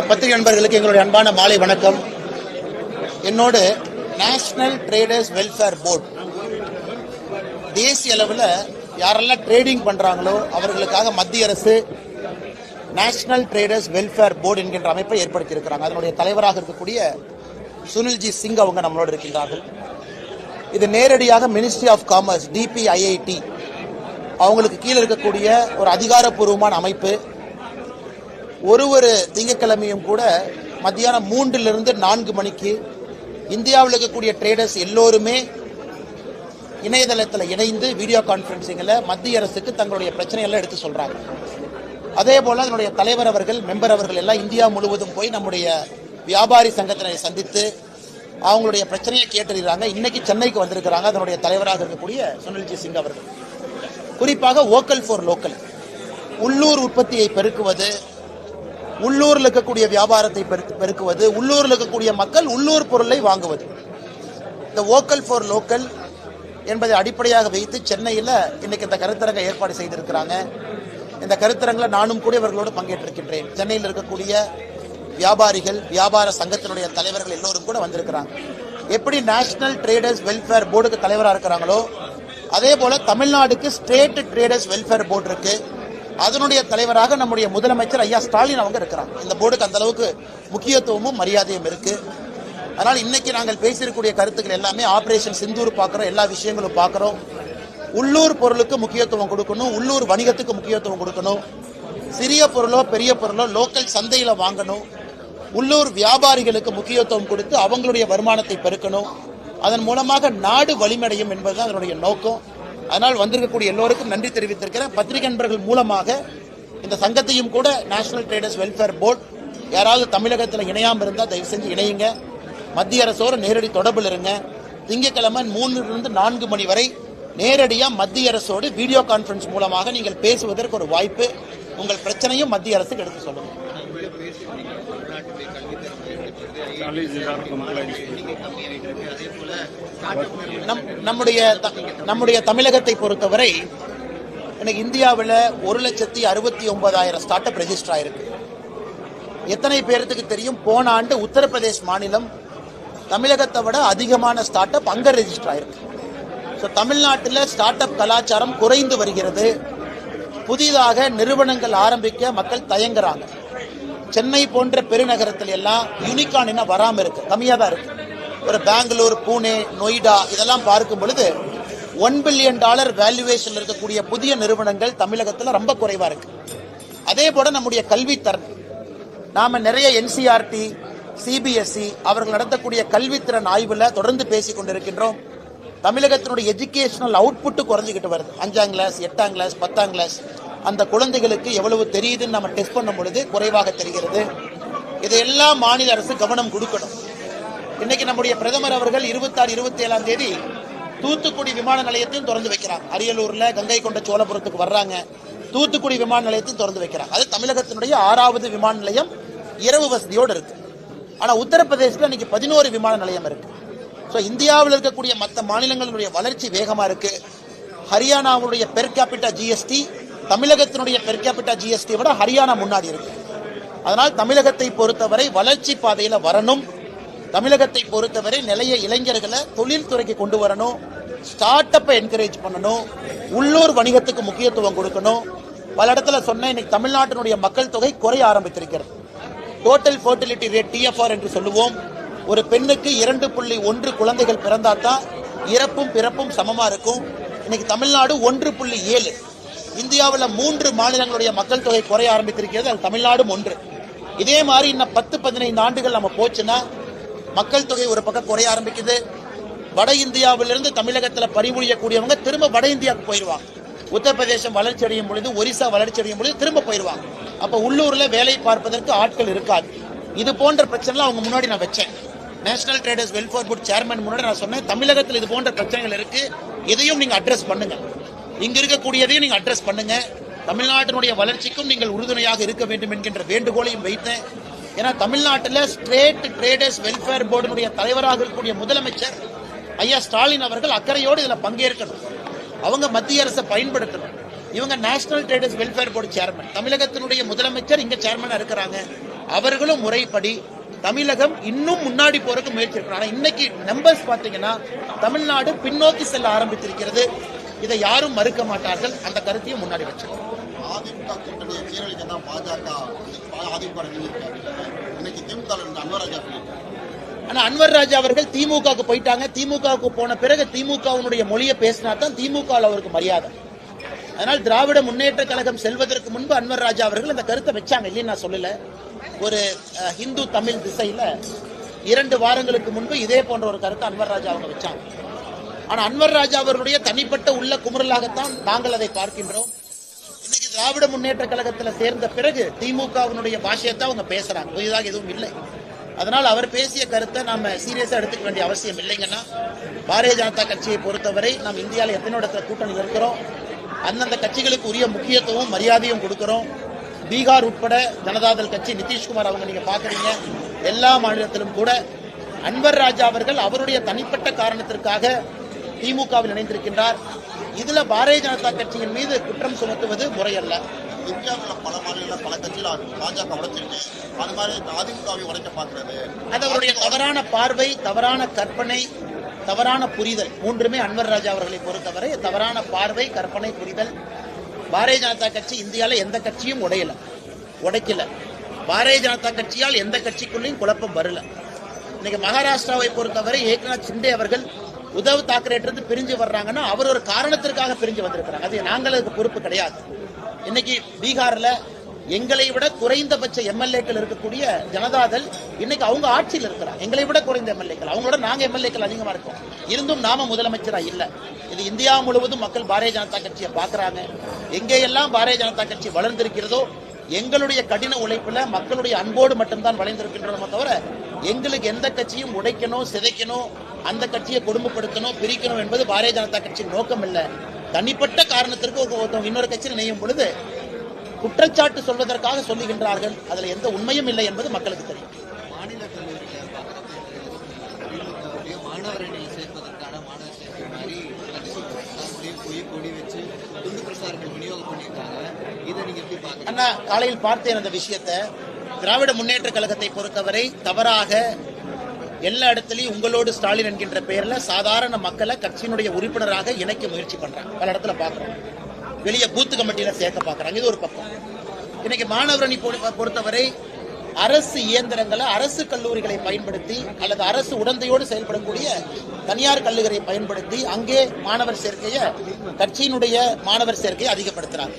பத்திரிகை நண்பர்களுக்கு எங்களுடைய அன்பான மாலை வணக்கம். என்னோடு நேஷனல் ட்ரேடர்ஸ் வெல்ஃபேர் போர்டு தேசிய அளவில் யாரெல்லாம் ட்ரேடிங் பண்றாங்களோ அவர்களுக்காக மத்திய அரசு நேஷனல் ட்ரேடர்ஸ் வெல்ஃபேர் போர்டு என்கின்ற அமைப்பை ஏற்படுத்தி இருக்கிறாங்க. அதனுடைய தலைவராக இருக்கக்கூடிய சுனில்ஜி சிங் அவங்க நம்மளோடு இருக்கின்றார்கள். இது நேரடியாக மினிஸ்ட்ரி ஆஃப் காமர்ஸ் DPIIT அவங்களுக்கு கீழே இருக்கக்கூடிய ஒரு அதிகாரப்பூர்வமான அமைப்பு. ஒரு திங்கட்கிழமையும் கூட மத்தியானம் 3 to 4 மணிக்கு இந்தியாவில் இருக்கக்கூடிய ட்ரேடர்ஸ் எல்லோருமே இணையதளத்தில் இணைந்து வீடியோ கான்ஃபரன்சிங்கில் மத்திய அரசுக்கு தங்களுடைய பிரச்சனைகளை எடுத்து சொல்றாங்க. அதே போல அதனுடைய தலைவர் அவர்கள், மெம்பர் அவர்கள் எல்லாம் இந்தியா முழுவதும் போய் நம்முடைய வியாபாரி சங்கத்தினரை சந்தித்து அவங்களுடைய பிரச்சனையை கேட்டறிகிறாங்க. இன்னைக்கு சென்னைக்கு வந்திருக்கிறாங்க அதனுடைய தலைவராக இருக்கக்கூடிய சுனில்ஜி சிங் அவர்கள். குறிப்பாக வோக்கல் ஃபார் லோக்கல், உள்ளூர் உற்பத்தியை பெருக்குவது, உள்ளூரில் இருக்கக்கூடிய வியாபாரத்தை பெருக்குவது, உள்ளூரில் இருக்கக்கூடிய மக்கள் உள்ளூர் பொருளை வாங்குவது. இந்த வோக்கல் ஃபார் லோக்கல் என்பதை அடிப்படையாக வைத்து சென்னையில் இன்னைக்கு இந்த கருத்தரங்கை ஏற்பாடு செய்திருக்கிறாங்க. இந்த கருத்தரங்கில் நானும் கூட இவர்களோடு பங்கேற்றிருக்கின்றேன். சென்னையில் இருக்கக்கூடிய வியாபாரிகள், வியாபார சங்கத்தினுடைய தலைவர்கள் எல்லோரும் கூட வந்திருக்கிறாங்க. எப்படி நேஷனல் ட்ரேடர்ஸ் வெல்ஃபேர் போர்டுக்கு தலைவராக இருக்கிறாங்களோ அதே போல தமிழ்நாடுக்கு ஸ்டேட் ட்ரேடர்ஸ் வெல்ஃபேர் போர்டு இருக்கு. அதனுடைய தலைவராக நம்முடைய முதலமைச்சர் ஐயா ஸ்டாலின் அவங்க இருக்கிறாங்க. இந்த போர்டுக்கு அந்த அளவுக்கு முக்கியத்துவமும் மரியாதையும் இருக்கு. அதனால் இன்னைக்கு நாங்கள் பேசியிருக்கக்கூடிய கருத்துக்கள் எல்லாமே ஆபரேஷன் சிந்தூர் பார்க்குறோம், எல்லா விஷயங்களும் பார்க்குறோம். உள்ளூர் பொருளுக்கு முக்கியத்துவம் கொடுக்கணும், உள்ளூர் வணிகத்துக்கு முக்கியத்துவம் கொடுக்கணும், சிறிய பொருளோ பெரிய பொருளோ லோக்கல் சந்தையில் வாங்கணும், உள்ளூர் வியாபாரிகளுக்கு முக்கியத்துவம் கொடுத்து அவங்களுடைய வருமானத்தை பெருக்கணும். அதன் மூலமாக நாடு வலிமடையும் என்பதுதான் அதனுடைய நோக்கம். அதனால் வந்திருக்கக்கூடிய எல்லோருக்கும் நன்றி தெரிவித்திருக்கிறேன். பத்திரிகை நண்பர்கள் மூலமாக இந்த சங்கத்தையும் கூட நேஷனல் ட்ரேடர்ஸ் வெல்ஃபேர் போர்டு யாராவது தமிழகத்தில் இணையாமல் இருந்தால் தயவு செஞ்சு இணையுங்க. மத்திய அரசோடு நேரடி தொடர்பில் இருங்க. திங்கட்கிழமை 3 to 4 மணி வரை நேரடியாக மத்திய அரசோடு வீடியோ கான்ஃபரன்ஸ் மூலமாக நீங்கள் பேசுவதற்கு ஒரு வாய்ப்பு. உங்கள் பிரச்சனையும் மத்திய அரசுக்கு எடுத்து சொல்லுங்க. நம்முடைய தமிழகத்தை பொறுத்தவரை எனக்கு இந்தியாவில் 1,69,000 ஸ்டார்ட் அப் ரெஜிஸ்டர் ஆயிருக்கு. எத்தனை பேருக்கு தெரியும், போன ஆண்டு உத்தரப்பிரதேஷ் மாநிலம் தமிழகத்தை விட அதிகமான ஸ்டார்ட் அப் அங்க ரெஜிஸ்டர் ஆயிருக்கு. தமிழ்நாட்டில் ஸ்டார்ட் அப் கலாச்சாரம் குறைந்து வருகிறது. புதிதாக நிறுவனங்கள் ஆரம்பிக்க மக்கள் தயங்குறாங்க. சென்னை போன்ற பெருநகரத்தில் எல்லாம் யூனிகார்ன் என்ன வராமல் இருக்கு, கம்மியாக தான் இருக்கு. ஒரு பெங்களூர், பூனே, நொய்டா இதெல்லாம் பார்க்கும் பொழுது $1 billion வேல்யூவேஷன் இருக்கக்கூடிய புதிய நிறுவனங்கள் தமிழகத்தில் ரொம்ப குறைவா இருக்கு. அதே போல நம்முடைய கல்வித்தரம், நாம நிறைய NCERT, CBSE அவர்கள் நடத்தக்கூடிய கல்வித்திறன் ஆய்வுல தொடர்ந்து பேசிக் கொண்டிருக்கின்றோம். தமிழகத்தினுடைய எஜுகேஷனல் அவுட்புட் குறைஞ்சிக்கிட்டு வருது. 5ஆம் கிளாஸ், 8ஆம் கிளாஸ், 10ஆம் கிளாஸ் அந்த குழந்தைகளுக்கு எவ்வளவு தெரியுதுன்னு நம்ம டெஸ்ட் பண்ணும் பொழுது குறைவாக தெரிகிறது. இதையெல்லாம் மாநில அரசு கவனம் கொடுக்கணும். இன்னைக்கு நம்முடைய பிரதமர் அவர்கள் 26, 27ஆம் தேதி தூத்துக்குடி விமான நிலையத்தையும் திறந்து வைக்கிறாங்க. அரியலூர்ல கங்கை கொண்ட சோழபுரத்துக்கு வர்றாங்க, தூத்துக்குடி விமான நிலையத்தையும் திறந்து வைக்கிறாங்க. அது தமிழகத்தினுடைய 6வது விமான நிலையம், இரவு வசதியோடு இருக்கு. ஆனா உத்தரப்பிரதேசத்துல இன்னைக்கு 11 விமான நிலையம் இருக்கு. இந்தியாவில் இருக்கக்கூடிய மற்ற மாநிலங்களுடைய வளர்ச்சி வேகமா இருக்கு. ஹரியானாவுடைய பெர் கேபிட்டா GST தமிழகத்தினுடைய பெர் கேபிட்டா GST விட ஹரியானா முன்னாடி இருக்கு. அதனால் தமிழகத்தை பொறுத்தவரை வளர்ச்சி பாதையில வரணும். தமிழகத்தை பொறுத்தவரை நிறைய இளைஞர்களை தொழில்துறைக்கு கொண்டு வரணும், ஸ்டார்ட் அப்பை என்கரேஜ் பண்ணணும், உள்ளூர் வணிகத்துக்கு முக்கியத்துவம் கொடுக்கணும். பல இடத்துல சொன்ன இன்னைக்கு தமிழ்நாட்டினுடைய மக்கள் தொகை குறைய ஆரம்பித்திருக்கிறது. டோட்டல் ஃபர்டிலிட்டி ரேட் TFR என்று சொல்லுவோம். ஒரு பெண்ணுக்கு 2.1 குழந்தைகள் பிறந்தாதான் இறப்பும் பிறப்பும் சமமா இருக்கும். இன்னைக்கு தமிழ்நாடு 1.7. இந்தியாவில் 3 மாநிலங்களுடைய மக்கள் தொகை குறைய ஆரம்பித்திருக்கிறது. அது தமிழ்நாடும் ஒன்று. இதே மாதிரி இன்னும் 10-15 ஆண்டுகள் நம்ம போச்சுன்னா மக்கள் தொகை ஒரு பக்கம் குறைய ஆரம்பிக்குது. வட இந்தியாவிலிருந்து தமிழகத்தில் பணிபுரியக்கூடியவங்க திரும்ப வட இந்தியாவுக்கு போயிடுவாங்க. உத்தரப்பிரதேசம் வளர்ச்சி அடையும் பொழுது, ஒரிசா வளர்ச்சி அடையும் பொழுது திரும்ப போயிடுவாங்க. அப்ப உள்ளூர்ல வேலை பார்ப்பதற்கு ஆட்கள் இருக்காது. இது போன்ற பிரச்சனை அவங்க முன்னாடி நான் வச்சேன். National traders welfare board chairman முன்னாடி நான் சொன்னேன், தமிழகத்தில் இது போன்ற பிரச்சனைகள் இருக்கு, இதையும் நீங்க அட்ரஸ் பண்ணுங்க, இங்க இருக்கக்கூடியதையும் நீங்க அட்ரஸ் பண்ணுங்க, தமிழ்நாட்டினுடைய வளர்ச்சிக்கும் நீங்கள் உறுதுணையாக இருக்க வேண்டும் என்கின்ற வேண்டுகோளையும் வைத்தேன். ஏன்னா தமிழ்நாட்டில் ஸ்டேட் ட்ரேடர்ஸ் வெல்ஃபேர் போர்டுடைய தலைவராக இருக்கக்கூடிய முதலமைச்சர் ஐயா ஸ்டாலின் அவர்கள் அக்கறையோடு இதுல பங்கேற்கணும். அவங்க மத்திய அரசை பயன்படுத்தணும். இவங்க national traders welfare board chairman, தமிழகத்தினுடைய முதலமைச்சர் இங்க சேர்மனா இருக்கிறாங்க. அவர்களும் முறைப்படி தமிழகம் இன்னும் முன்னாடி போறதுக்கு முயற்சி இருக்கிறாங்க. இன்னைக்கு நம்பர்ஸ் பாத்தீங்கன்னா தமிழ்நாடு பின்னோக்கி செல்ல ஆரம்பித்திருக்கிறது. இதை யாரும் மறுக்க மாட்டார்கள். அந்த கருத்தையும் முன்னாடி வச்சிருக்கோம். அதிமுக கூட்டணியை சீரழிக்க தான் பாஜக அதிமுக இன்னைக்கு திமுக அன்வர்ராஜா. ஆனா அன்வர்ராஜா அவர்கள் திமுகவுக்கு போயிட்டாங்க. திமுகவுக்கு போன பிறகு திமுகவினுடைய மொழியை பேசினா தான் திமுக அவருக்கு மரியாதை. அதனால் திராவிட முன்னேற்ற கழகம் செல்வதற்கு முன்பு அன்வர்ராஜா அவர்கள் அந்த கருத்தை வச்சாங்க, இல்லைன்னு நான் சொல்லல. ஒரு ஹிந்து தமிழ் திசையில 2 வாரங்களுக்கு முன்பு இதே போன்ற ஒரு கருத்தை அன்வர்ராஜா அவங்க வச்சாங்க. ஆனா அன்வர்ராஜா அவர்களுடைய தனிப்பட்ட உள்ள குமுறலாகத்தான் நாங்கள் அதை பார்க்கின்றோம். இன்னைக்கு திராவிட முன்னேற்ற கழகத்தில் சேர்ந்த பிறகு திமுகவினுடைய பாஷையத்தை அவங்க பேசுறாங்க. புதிதாக எதுவும் இல்லை. அதனால் அவர் பேசிய கருத்தை நாம சீரியஸா எடுத்துக்க வேண்டிய அவசியம் இல்லைங்கன்னா, பாரதிய ஜனதா கட்சியை பொறுத்தவரை நாம் இந்தியாவில் எத்தனை இடத்துல கூட்டணி இருக்கிறோம், அந்தந்த கட்சிகளுக்கு உரிய முக்கியத்துவம் மரியாதையும் கொடுக்கிறோம். பீகார் உட்பட ஜனதாதள் கட்சி நிதிஷ்குமார் அவங்க நீங்க பாக்குறீங்க, எல்லா மாநிலத்திலும் கூட அன்வர்ராஜா அவர்கள் அவருடைய தனிப்பட்ட காரணத்திற்காக திமுகவில் இணைந்திருக்கின்றார். இதுல பாரதிய ஜனதா கட்சியின் மீது குற்றம் சுமத்துவது முறையல்ல. இந்தியாவில் பல மாநிலங்களில் பல கட்சியில் பாஜக உடைச்சிருக்கு. அது மாதிரி அதிமுகவை உடைக்க பார்க்கிறது. அது அவருடைய தவறான பார்வை, தவறான கற்பனை, தவறான புரிதல். மூன்றுமே அன்வர்ராஜா அவர்களை பொறுத்தவரை தவறான பார்வை, கற்பனை, புரிதல். பாரதிய ஜனதா கட்சி இந்தியாவில் எந்த கட்சியும் உடைக்கல. பாரதிய ஜனதா கட்சியால் எந்த கட்சிக்குள்ளேயும் குழப்பம் வரல. இன்னைக்கு மகாராஷ்டிராவை பொறுத்தவரை ஏக்நாத் ஷிண்டே அவர்கள் உத்தவ் தாக்கரே பிரிஞ்சு வர்றாங்கன்னா அவர் ஒரு காரணத்திற்காக பிரிஞ்சு வந்திருக்கிறாங்க. அது நாங்களுக்கு பொறுப்பு கிடையாது. இன்னைக்கு பீகார்ல எங்களை விட குறைந்தபட்ச எம்எல்ஏக்கள் இருக்கக்கூடிய ஜனதாதள் இன்னைக்கு அவங்க ஆட்சியில் இருக்கிறாங்க. எங்களை விட குறைந்த எம்எல்ஏக்கள், அவங்களோட நாங்க எம்எல்ஏக்கள் அதிகமா இருக்கோம். இருந்தும் நாம முதலமைச்சரா இல்ல. இது இந்தியா முழுவதும் மக்கள் பாரதிய ஜனதா கட்சியை பாக்குறாங்க. எங்கெல்லாம் பாரதிய ஜனதா கட்சி வளர்ந்திருக்கிறதோ எங்களுடைய கடின உழைப்புல மக்களுடைய அன்போடு மட்டும்தான் வளைந்திருக்கின்றோமே தவிர எங்களுக்கு எந்த கட்சியும் உடைக்கணும், சிதைக்கணும், அந்த கட்சியை கொடுமைப்படுத்தணும், பிரிக்கணும் என்பது பாரதிய ஜனதா கட்சியின் நோக்கம் இல்லை. தனிப்பட்ட காரணத்திற்கு இன்னொரு கட்சியில் இணையும் பொழுது குற்றச்சாட்டு சொல்வதற்காக சொல்லுகின்றார்கள். அதுல எந்த உண்மையும் இல்லை என்பது மக்களுக்கு தெரியும். மாநில மாணவரணி சேர்ப்பதற்கான மாணவர் சேர்க்கை மாதிரி கொடி வச்சு துண்டு பிரசாரங்கள் விநியோகம் பண்ணியிருக்காங்க. இதை நீங்க எப்படி பாக்குறீங்க? அண்ணா, காலையில் பார்த்தேன் அந்த விஷயத்தை. திராவிட முன்னேற்ற கழகத்தை பொறுத்தவரை தவறாக எல்லா இடத்துலயும் உங்களோடு ஸ்டாலின் என்கின்ற பெயர்ல சாதாரண மக்களை கட்சியினுடைய உறுப்பினராக இணைக்க முயற்சி பண்றாங்க. பல இடத்துல பாக்குறோம். வெளியே பூத்து கமிட்டியில சேர்க்க பாக்குறாங்க. இது ஒரு பக்கம். இன்னைக்கு மாணவரணி பொறுத்தவரை அரசு இயந்திரங்களை, அரசு கல்லூரிகளை பயன்படுத்தி அல்லது அரசு உடந்தையோடு செயல்படக்கூடிய தனியார் கல்லூரிகளை பயன்படுத்தி அங்கே மாணவர் சேர்க்கையை, கட்சியினுடைய மாணவர் சேர்க்கையை அதிகப்படுத்துறாங்க.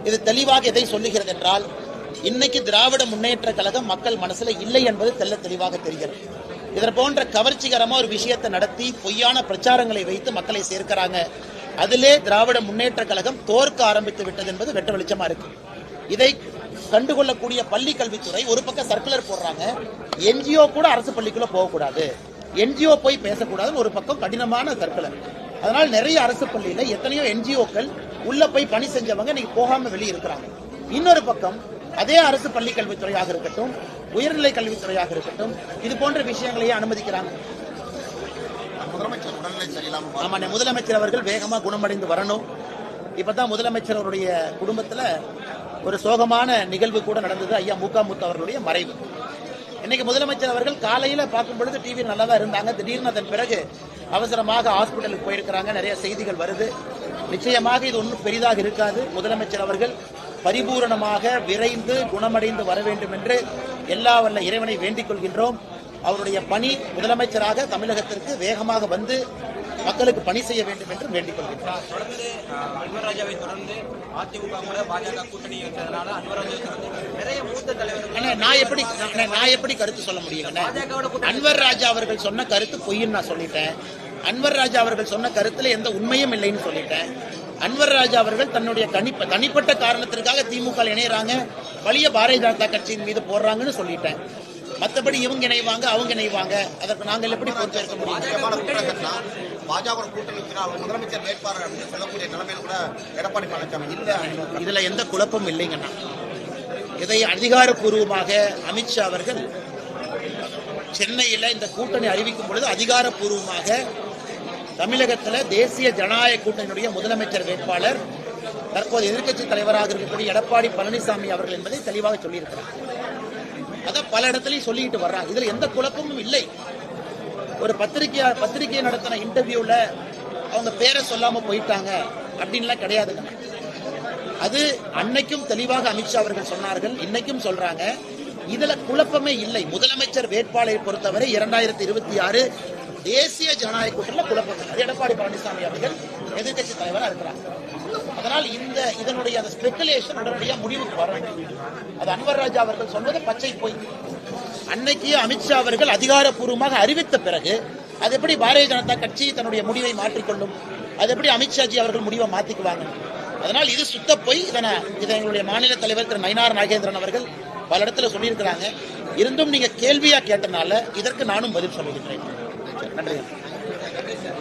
இது தெளிவாக எதை சொல்லுகிறது என்றால், இன்னைக்கு திராவிட முன்னேற்ற கழகம் மக்கள் மனசுல இல்லை என்பது தெளிவாக தெரிகிறது. இதற்கு போன்ற கவர்ச்சிகரமா ஒரு விஷயத்தை நடத்தி பொய்யான பிரச்சாரங்களை வைத்து மக்களை சேர்க்கிறாங்க. அதிலே திராவிட முன்னேற்ற கழகம் தோற்க ஆரம்பித்து விட்டது என்பது வெட்ட வெளிச்சமா இருக்கு. இதை கண்டுகொள்ளக்கூடிய பள்ளி கல்வித்துறை ஒரு பக்கம் சர்க்குலர் போடுறாங்க, என்ஜிஓ கூட அரசு பள்ளிக்குள்ள போகக்கூடாது, என்ஜிஓ போய் பேசக்கூடாதுன்னு ஒரு பக்கம் கடினமான சர்க்குலர். அதனால் நிறைய அரசு பள்ளியில எத்தனையோ என்ஜிஓக்கள் உள்ள போய் பணி செஞ்சவங்க இன்னைக்கு போகாம வெளியே இருக்கிறாங்க. இன்னொரு பக்கம் அதே அரசு பள்ளி கல்வித்துறையாக இருக்கட்டும், உயர்நிலை கல்வித்துறையாக இருக்கட்டும், இது போன்ற விஷயங்களையே அனுமதிக்கிறாங்க. ஆமா, முதலமைச்சர் அவர்கள் வேகமா குணமடைந்து வரணும். இப்பதான் முதலமைச்சர் அவருடைய குடும்பத்துல ஒரு சோகமான நிகழ்வு கூட நடந்தது. ஐயா முத்து அவர்களுடைய மறைவு. இன்னைக்கு முதலமைச்சர் அவர்கள் காலையில பார்க்கும் பொழுது டிவி நல்லா தான் இருந்தாங்க. திடீர்னு அதன் பிறகு அவசரமாக ஹாஸ்பிட்டலுக்கு போயிருக்கிறாங்க. நிறைய செய்திகள் வருது. நிச்சயமாக இது ஒன்றும் பெரிதாக இருக்காது. முதலமைச்சர் அவர்கள் பரிபூரணமாக விரைந்து குணமடைந்து வர வேண்டும் என்று எல்லா வல்ல இறைவனை வேண்டிக் கொள்கின்றோம். அவருடைய பணி முதலமைச்சராக தமிழகத்திற்கு வேகமாக வந்து மக்களுக்கு பணி செய்ய வேண்டும் என்று வேண்டிக் கொள்கின்றோம். தொடர்ந்து அன்வர்ராஜாவை தொடர்ந்து அதிமுக கூட பாஜக கூட்டணி வச்சதுனால அன்வர்ராஜாவை தொடர்ந்து நிறைய மூத்த தலைவர்கள் நான் எப்படி கருத்து சொல்ல முடியும்? அன்வர்ராஜா அவர்கள் சொன்ன கருத்து பொய்ன்னு நான் சொல்லிட்டேன். அன்வர்ராஜா அவர்கள் சொன்ன கருத்துல எந்த உண்மையும் இல்லைன்னு சொல்லிட்டேன். அன்வர்ராஜா அவர்கள் தன்னுடைய தனிப்பட்ட காரணத்திற்காக திமுக இணையறாங்க, வலிய பாரதிய ஜனதா கட்சியின் மீது போடுறாங்கன்னு சொல்லிட்டேன். மற்றபடி இவங்க இணைவாங்க, அவங்க இணைவாங்க, அதற்கு நாங்கள் எப்படி பொறுப்பேற்க முடியும்? பாஜக கூட்டணிக்கு முதலமைச்சர் வேட்பாளர் அப்படின்னு சொல்லக்கூடிய நிலைமையில கூட எடப்பாடி பழனிசாமி இல்ல. இதுல எந்த குழப்பமும் இல்லைங்கண்ணா. இதை அதிகாரப்பூர்வமாக அமித்ஷா அவர்கள் சென்னையில் இந்த கூட்டணி அறிவிக்கும் பொழுது அதிகாரப்பூர்வமாக தமிழகத்தில் தேசிய ஜனநாயக கூட்டணியுடைய முதலமைச்சர் வேட்பாளர் தற்போது எதிர்க்கட்சி தலைவராக இருக்கக்கூடிய எடப்பாடி பழனிசாமி அவர்கள் என்பதை தெளிவாக சொல்லியிருக்கிறார். அதை பல இடத்துலயும் சொல்லிட்டு வர்றாங்க. இதுல எந்த குழப்பமும் இல்லை. ஒரு பத்திரிகை நடத்தின இன்டர்வியூல அவங்க பேரை சொல்லாம போயிட்டாங்க அப்படின்லாம் கிடையாதுங்க. அது அன்னைக்கும் தெளிவாக அமித்ஷா அவர்கள் சொன்னார்கள், இன்னைக்கும் சொல்றாங்க. இதுல குழப்பமே இல்லை. முதலமைச்சர் வேட்பாளரை பொறுத்தவரை 2026 தேசிய ஜனநாயக கூட்டணியில் குழப்பம் இல்லை. அது எடப்பாடி பழனிசாமி அவர்கள் எதிர்கட்சி தலைவராக இருக்கிறார். அதனால் இதனுடைய அந்த ஸ்பெகுலேஷன் உடனடியாக முடிவுக்கு வரணும். அது அன்வர் ராஜா அவர்கள் சொன்னது பச்சை பொய். அன்னைக்கு அமித்ஷா அவர்கள் அதிகாரப்பூர்வமாக அறிவித்த பிறகு அது எப்படி பாரதிய ஜனதா கட்சி தன்னுடைய முடிவை மாற்றிக்கொள்ளும்? அது எப்படி அமித்ஷாஜி அவர்கள் முடிவை மாற்றிக்குவாங்க? அதனால் இது சுத்த பொய். இதை எங்களுடைய மாநில தலைவர் திரு நயினார் நாகேந்திரன் அவர்கள் பல இடத்துல சொல்லியிருக்கிறாங்க. இருந்தும் நீங்க கேள்வியா கேட்டனால இதற்கு நானும் பதில் சொல்லுகின்றேன். நன்றி.